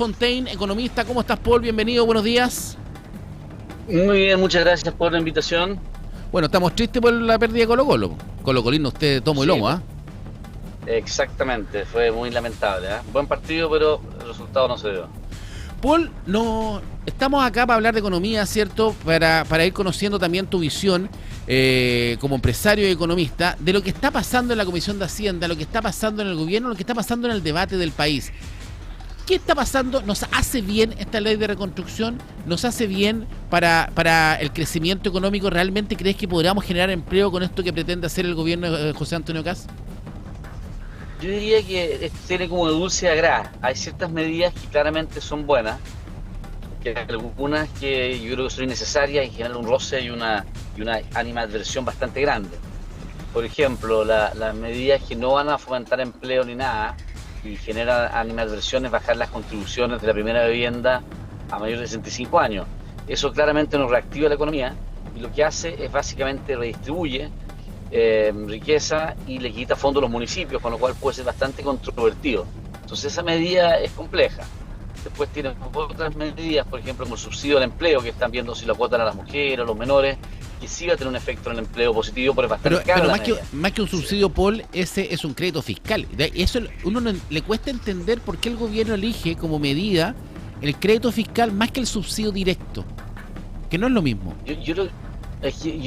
Fontaine, economista. ¿Cómo estás, Paul? Bienvenido, buenos días. Muy bien, muchas gracias por la invitación. Bueno, estamos tristes por la pérdida de Colo-Colo. Colo-Colino, usted tomo y Sí, lomo, ¿ah? exactamente, fue muy lamentable, ¿eh? Buen partido, pero el resultado no se dio. Paul, no, estamos acá para hablar de economía, ¿cierto? Para ir conociendo también tu visión como empresario y economista de lo que está pasando en la Comisión de Hacienda, lo que está pasando en el gobierno, lo que está pasando en el debate del país. ¿Qué está pasando? ¿Nos hace bien esta ley de reconstrucción? ¿Nos hace bien para el crecimiento económico? ¿Realmente crees que podríamos generar empleo con esto que pretende hacer el gobierno de José Antonio Kast? Yo diría que esto tiene como de dulce a gras. Hay ciertas medidas que claramente son buenas, que hay algunas que yo creo que son innecesarias y generan un roce y una animadversión bastante grande. Por ejemplo, las medidas que no van a fomentar empleo ni nada y generan animadversiones, bajar las contribuciones de la primera vivienda a mayores de 65 años. Eso claramente nos reactiva la economía y lo que hace es básicamente redistribuye riqueza y le quita fondos a los municipios, con lo cual puede ser bastante controvertido. Entonces esa medida es compleja. Después tiene otras medidas, por ejemplo, como el subsidio al empleo, que están viendo si lo cuotan a las mujeres, a los menores, que sí va a tener un efecto en el empleo positivo, pero es bastante caro. Pero más que un subsidio, Paul, ese es un crédito fiscal. Eso uno le cuesta entender por qué el gobierno elige como medida el crédito fiscal más que el subsidio directo, que no es lo mismo. Yo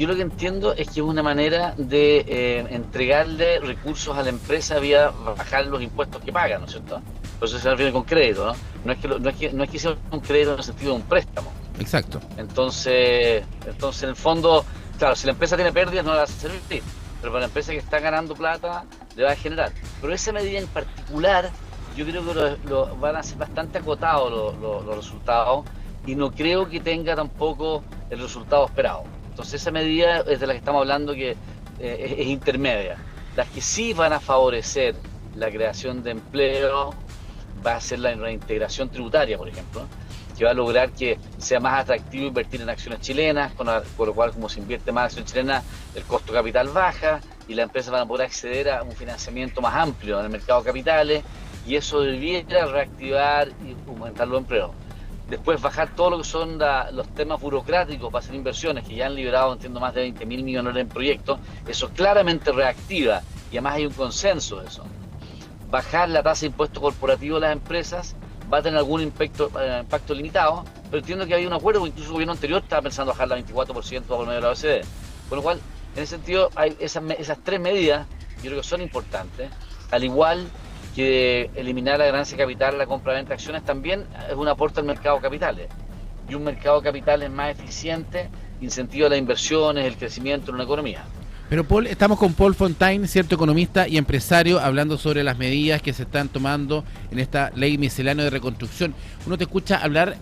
lo que entiendo es que es una manera de entregarle recursos a la empresa vía bajar los impuestos que pagan, ¿no es cierto? Por eso se refiere con crédito, ¿no? No es que sea un crédito en el sentido de un préstamo. Exacto. Entonces en el fondo, claro, si la empresa tiene pérdidas no le va a servir, pero para la empresa que está ganando plata le va a generar. Pero esa medida en particular, yo creo que van a ser bastante acotados los resultados y no creo que tenga tampoco el resultado esperado. Entonces esa medida es de la que estamos hablando que es intermedia. Las que sí van a favorecer la creación de empleo va a ser la reintegración tributaria, por ejemplo, que va a lograr que sea más atractivo invertir en acciones chilenas, con lo cual como se invierte más en acciones chilenas, el costo de capital baja y las empresas van a poder acceder a un financiamiento más amplio en el mercado de capitales y eso debiera reactivar y aumentar los empleos. Después bajar todo lo que son los temas burocráticos para hacer inversiones, que ya han liberado, entiendo, más de 20.000 millones en proyectos. Eso claramente reactiva y además hay un consenso de eso. Bajar la tasa de impuesto corporativo de las empresas va a tener algún impacto limitado, pero entiendo que había un acuerdo, incluso el gobierno anterior estaba pensando bajarla al 24% por medio de la OCDE. Con lo cual, en ese sentido, hay esas tres medidas, yo creo que son importantes, al igual que eliminar la ganancia de capital, la compra-venta de acciones, también es un aporte al mercado de capitales. Y un mercado de capitales más eficiente incentiva las inversiones, el crecimiento en una economía. Pero Paul, estamos con Paul Fontaine, cierto economista y empresario, hablando sobre las medidas que se están tomando en esta ley miscelánea de reconstrucción. Uno te escucha hablar,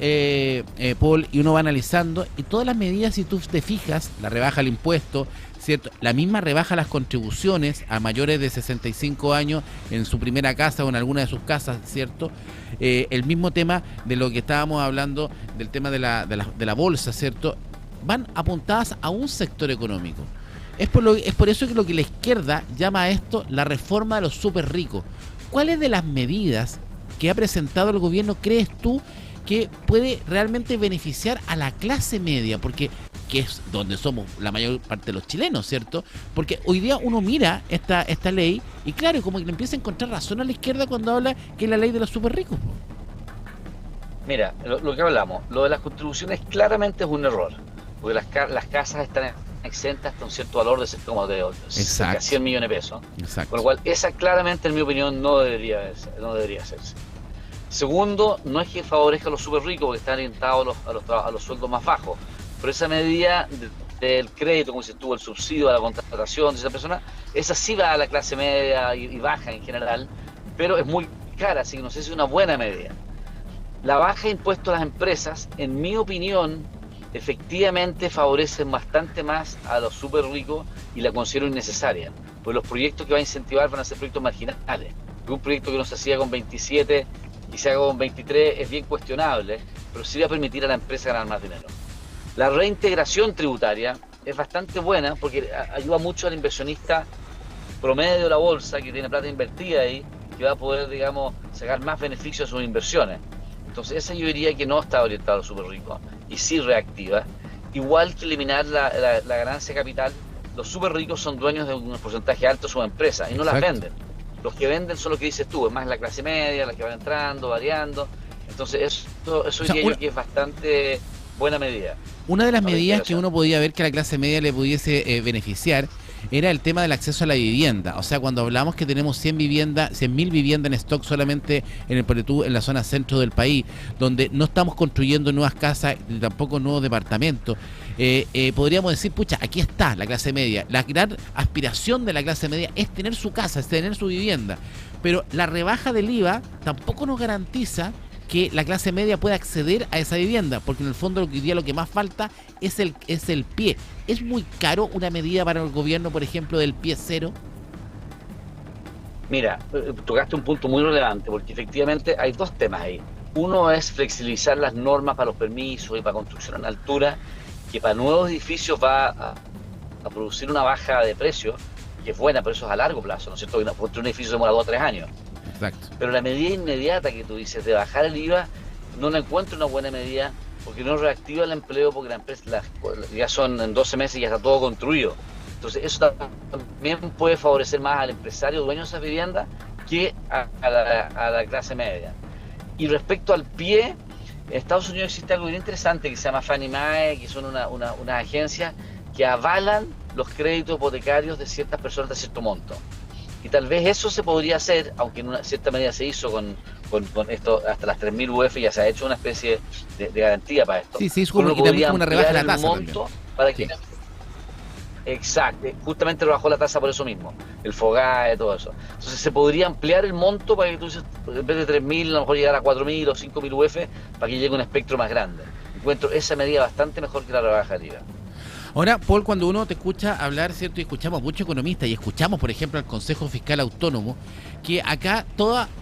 Paul, y uno va analizando, y todas las medidas, si tú te fijas, la rebaja al impuesto, ¿cierto? La misma rebaja las contribuciones a mayores de 65 años en su primera casa o en alguna de sus casas, ¿cierto? El mismo tema de lo que estábamos hablando, del tema de la bolsa, ¿cierto? Van apuntadas a un sector económico. Es por eso que lo que la izquierda llama a esto la reforma de los súper ricos. ¿Cuáles de las medidas que ha presentado el gobierno crees tú que puede realmente beneficiar a la clase media? Porque que es donde somos la mayor parte de los chilenos, ¿cierto? Porque hoy día uno mira esta ley y claro, como que le empieza a encontrar razón a la izquierda cuando habla que es la ley de los súper ricos. Mira, lo que hablamos, lo de las contribuciones claramente es un error, porque las casas están exentas hasta un cierto valor de como de 100 millones de pesos. Exacto. Con lo cual, esa claramente, en mi opinión, no debería hacerse. Segundo, no es que favorezca a los súper ricos, porque están orientados a los sueldos más bajos, pero esa medida del crédito, como se tuvo el subsidio a la contratación de esa persona, esa sí va a la clase media y baja en general, pero es muy cara, así que no sé si es una buena medida. La baja de impuestos a las empresas, en mi opinión, efectivamente favorecen bastante más a los súper ricos y la considero innecesaria, pues los proyectos que va a incentivar van a ser proyectos marginales. Un proyecto que no se hacía con 27 y se haga con 23 es bien cuestionable, pero sí va a permitir a la empresa ganar más dinero. La reintegración tributaria es bastante buena porque ayuda mucho al inversionista promedio de la bolsa que tiene plata invertida ahí, que va a poder, digamos, sacar más beneficios a sus inversiones. Entonces esa yo diría que no está orientada a los súper ricos y sí reactiva. Igual que eliminar la ganancia capital, los súper ricos son dueños de un porcentaje alto de sus empresas y no las venden. Los que venden son los que dices tú, es más la clase media, las que van entrando, variando. Entonces eso diría yo que es bastante buena medida. Una de las medidas que uno podía ver que a la clase media le pudiese beneficiar era el tema del acceso a la vivienda. O sea, cuando hablamos que tenemos 100.000 viviendas en stock solamente en la zona centro del país, donde no estamos construyendo nuevas casas ni tampoco nuevos departamentos, podríamos decir, pucha, aquí está la clase media. La gran aspiración de la clase media es tener su casa, es tener su vivienda. Pero la rebaja del IVA tampoco nos garantiza que la clase media pueda acceder a esa vivienda, porque en el fondo hoy día lo que más falta es el pie. ¿Es muy caro una medida para el gobierno, por ejemplo, del pie cero? Mira, tocaste un punto muy relevante, porque efectivamente hay dos temas ahí. Uno es flexibilizar las normas para los permisos y para construcción en altura, que para nuevos edificios va a producir una baja de precio, que es buena, pero eso es a largo plazo, ¿no es cierto? Construir un edificio demora 2 o 3 años. Exacto. Pero la medida inmediata que tú dices de bajar el IVA, no la encuentro una buena medida, porque no reactiva el empleo, porque la empresa ya son en 12 meses y ya está todo construido. Entonces eso también puede favorecer más al empresario dueño de esas viviendas que a la clase media. Y respecto al pie, en Estados Unidos existe algo bien interesante que se llama Fannie Mae, que son unas agencias que avalan los créditos hipotecarios de ciertas personas de cierto monto. Y tal vez eso se podría hacer, aunque en una cierta medida se hizo con esto, hasta las 3.000 UF ya se ha hecho una especie de garantía para esto. Sí, se hizo y también como una rebaja de la tasa monto para que, exacto, justamente rebajó la tasa por eso mismo, el FOGAE, todo eso. Entonces se podría ampliar el monto para que tú, en vez de 3.000, a lo mejor llegar a 4.000 o 5.000 UF, para que llegue un espectro más grande. Encuentro esa medida bastante mejor que la rebaja de IVA. Ahora, Paul, cuando uno te escucha hablar, ¿cierto? Y escuchamos a muchos economistas y escuchamos, por ejemplo, al Consejo Fiscal Autónomo, que acá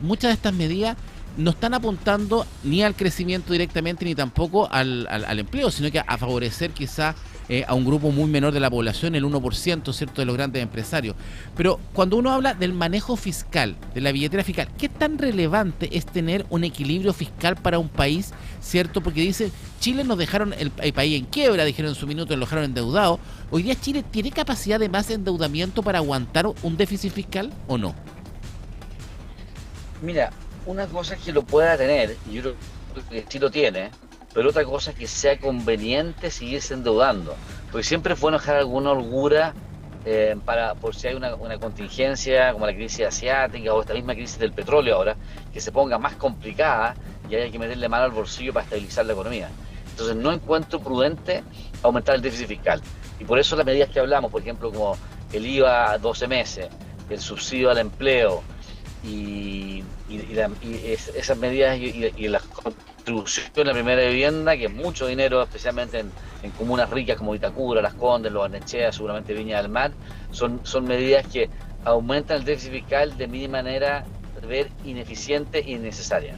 muchas de estas medidas no están apuntando ni al crecimiento directamente ni tampoco al empleo, sino que a favorecer quizá a un grupo muy menor de la población, el 1%, ¿cierto?, de los grandes empresarios. Pero cuando uno habla del manejo fiscal, de la billetera fiscal, ¿qué tan relevante es tener un equilibrio fiscal para un país, ¿cierto? Porque dice, Chile nos dejaron el país en quiebra, dijeron en su minuto, nos dejaron endeudado. ¿Hoy día Chile tiene capacidad de más endeudamiento para aguantar un déficit fiscal o no? Mira, una cosa es que lo pueda tener, y yo creo que sí lo tiene, pero otra cosa es que sea conveniente seguirse endeudando, porque siempre es bueno dejar alguna holgura por si hay una contingencia como la crisis asiática o esta misma crisis del petróleo ahora, que se ponga más complicada y haya que meterle mano al bolsillo para estabilizar la economía. Entonces no encuentro prudente aumentar el déficit fiscal, y por eso las medidas que hablamos, por ejemplo, como el IVA a 12 meses, el subsidio al empleo, y esas medidas y la contribución a la primera vivienda, que es mucho dinero, especialmente en comunas ricas como Vitacura, Las Condes, Los Barnechea, seguramente Viña del Mar, son medidas que aumentan el déficit fiscal de mi manera de ver ineficiente e innecesaria.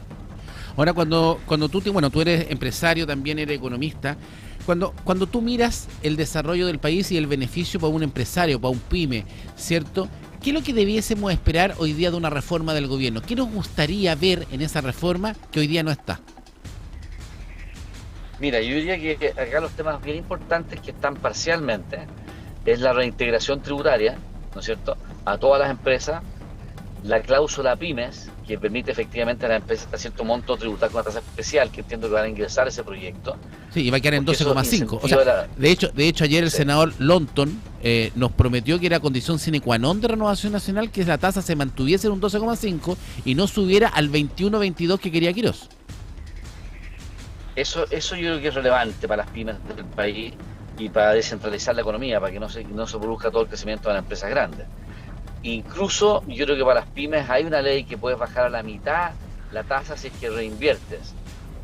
Ahora, cuando tú eres empresario, también eres economista, cuando tú miras el desarrollo del país y el beneficio para un empresario, para un pyme, ¿cierto?, ¿qué es lo que debiésemos esperar hoy día de una reforma del gobierno? ¿Qué nos gustaría ver en esa reforma que hoy día no está? Mira, yo diría que acá los temas bien importantes que están parcialmente es la reintegración tributaria, ¿no es cierto?, a todas las empresas, la cláusula pymes, que permite efectivamente a las empresas hasta cierto monto tributar con una tasa especial, que entiendo que van a ingresar a ese proyecto. Sí, y va a quedar en 12,5. O sea, de hecho ayer el senador Lonton nos prometió que era condición sine qua non de Renovación Nacional que la tasa se mantuviese en un 12,5 y no subiera al 21-22 que quería Quirós. Eso yo creo que es relevante para las pymes del país y para descentralizar la economía, para que no se produzca todo el crecimiento de las empresas grandes. Incluso yo creo que para las pymes hay una ley que puedes bajar a la mitad la tasa si es que reinviertes.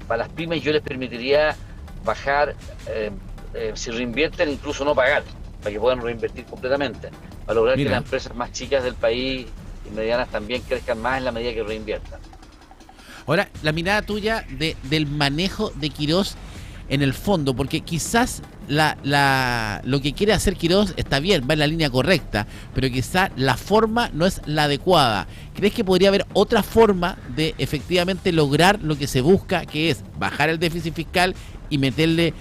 Para las pymes yo les permitiría bajar, si reinvierten, incluso no pagar, para que puedan reinvertir completamente, para lograr que las empresas más chicas del país y medianas también crezcan más en la medida que reinviertan. Ahora, la mirada tuya del manejo de Quirós en el fondo, porque quizás lo que quiere hacer Quirós está bien, va en la línea correcta, pero quizás la forma no es la adecuada. ¿Crees que podría haber otra forma de efectivamente lograr lo que se busca, que es bajar el déficit fiscal y meterle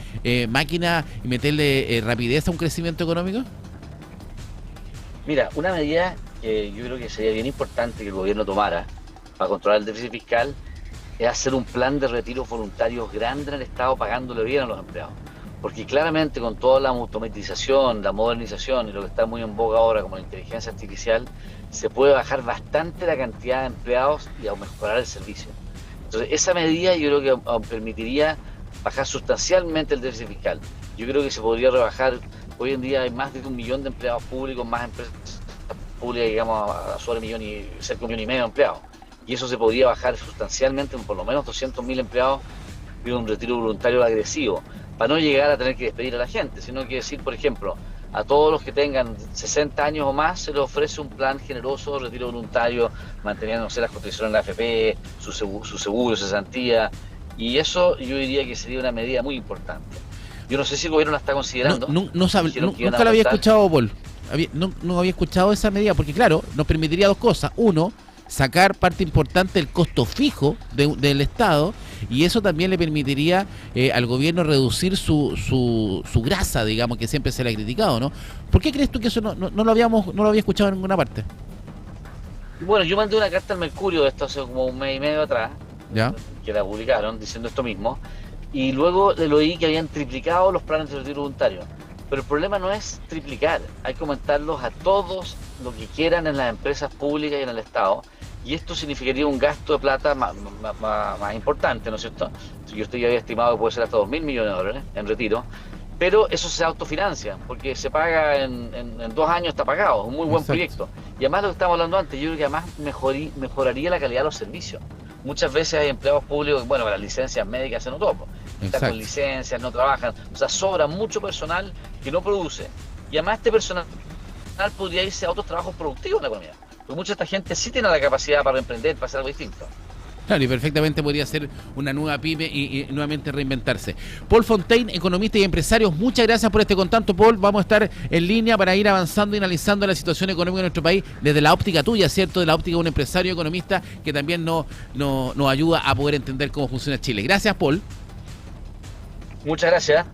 máquina y meterle rapidez a un crecimiento económico? Mira, una medida que yo creo que sería bien importante que el gobierno tomara para controlar el déficit fiscal es hacer un plan de retiros voluntarios grande en el Estado, pagándole bien a los empleados. Porque claramente con toda la automatización, la modernización y lo que está muy en boga ahora como la inteligencia artificial, se puede bajar bastante la cantidad de empleados y mejorar el servicio. Entonces esa medida yo creo que permitiría bajar sustancialmente el déficit fiscal. Yo creo que se podría rebajar. Hoy en día hay más de 1 millón de empleados públicos, más empresas públicas, digamos, a sobre 1 millón y cerca de 1,5 millones de empleados. Y eso se podría bajar sustancialmente en por lo menos 200.000 empleados de un retiro voluntario agresivo, para no llegar a tener que despedir a la gente, sino que decir, por ejemplo, a todos los que tengan 60 años o más se les ofrece un plan generoso de retiro voluntario, manteniendo, no sé, las cotizaciones en la AFP, su seguro, cesantía, y eso yo diría que sería una medida muy importante. Yo no sé si el gobierno la está considerando. Nunca la había escuchado, Paul. No había escuchado esa medida, porque claro, nos permitiría dos cosas. Uno, sacar parte importante del costo fijo del Estado, y eso también le permitiría al gobierno reducir su grasa, digamos, que siempre se le ha criticado, ¿no? ¿Por qué crees tú que eso no lo había escuchado en ninguna parte? Bueno, yo mandé una carta al Mercurio de esto hace como 1 mes y medio atrás, ¿ya?, que la publicaron diciendo esto mismo, y luego le oí que habían triplicado los planes de retiro voluntario. Pero el problema no es triplicar, hay que aumentarlos a todos lo que quieran en las empresas públicas y en el Estado, y esto significaría un gasto de plata más importante, ¿no es cierto? Yo había estimado que puede ser hasta 2.000 millones de dólares en retiro, pero eso se autofinancia, porque se paga en 2 años, está pagado, es un muy buen proyecto. Y además lo que estábamos hablando antes, yo creo que además mejoraría la calidad de los servicios. Muchas veces hay empleados públicos, bueno, las licencias médicas se no topo, están con licencias, no trabajan, o sea, sobra mucho personal que no produce. Y además este personal podría irse a otros trabajos productivos en la economía, porque mucha de esta gente sí tiene la capacidad para emprender, para hacer algo distinto. Claro, y perfectamente podría ser una nueva pyme y nuevamente reinventarse. Paul Fontaine, economista y empresario, muchas gracias por este contacto, Paul. Vamos a estar en línea para ir avanzando y analizando la situación económica de nuestro país desde la óptica tuya, ¿cierto? De la óptica de un empresario economista que también nos ayuda a poder entender cómo funciona Chile. Gracias, Paul. Muchas gracias.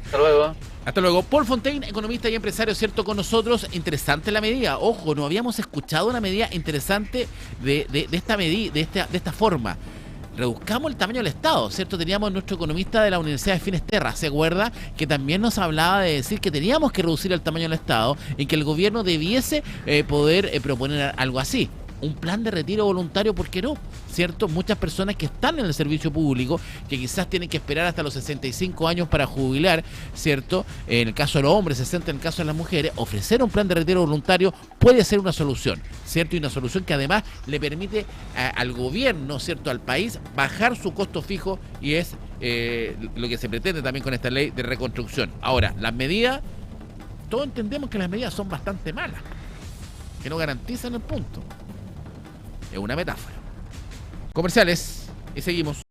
Hasta luego. Hasta luego. Paul Fontaine, economista y empresario, ¿cierto? Con nosotros. Interesante la medida. Ojo, no habíamos escuchado una medida interesante de esta medida, de esta forma. Reduzcamos el tamaño del Estado, ¿cierto? Teníamos nuestro economista de la Universidad de Finisterra, ¿se acuerda? Que también nos hablaba de decir que teníamos que reducir el tamaño del Estado y que el gobierno debiese poder proponer algo así. Un plan de retiro voluntario, ¿por qué no? ¿Cierto? Muchas personas que están en el servicio público, que quizás tienen que esperar hasta los 65 años para jubilar, ¿cierto? En el caso de los hombres, 60 en el caso de las mujeres, ofrecer un plan de retiro voluntario puede ser una solución, ¿cierto? Y una solución que además le permite al gobierno, ¿cierto? Al país, bajar su costo fijo, y es lo que se pretende también con esta ley de reconstrucción. Ahora, las medidas, todos entendemos que las medidas son bastante malas, que no garantizan el punto. Es una metáfora. Comerciales y seguimos.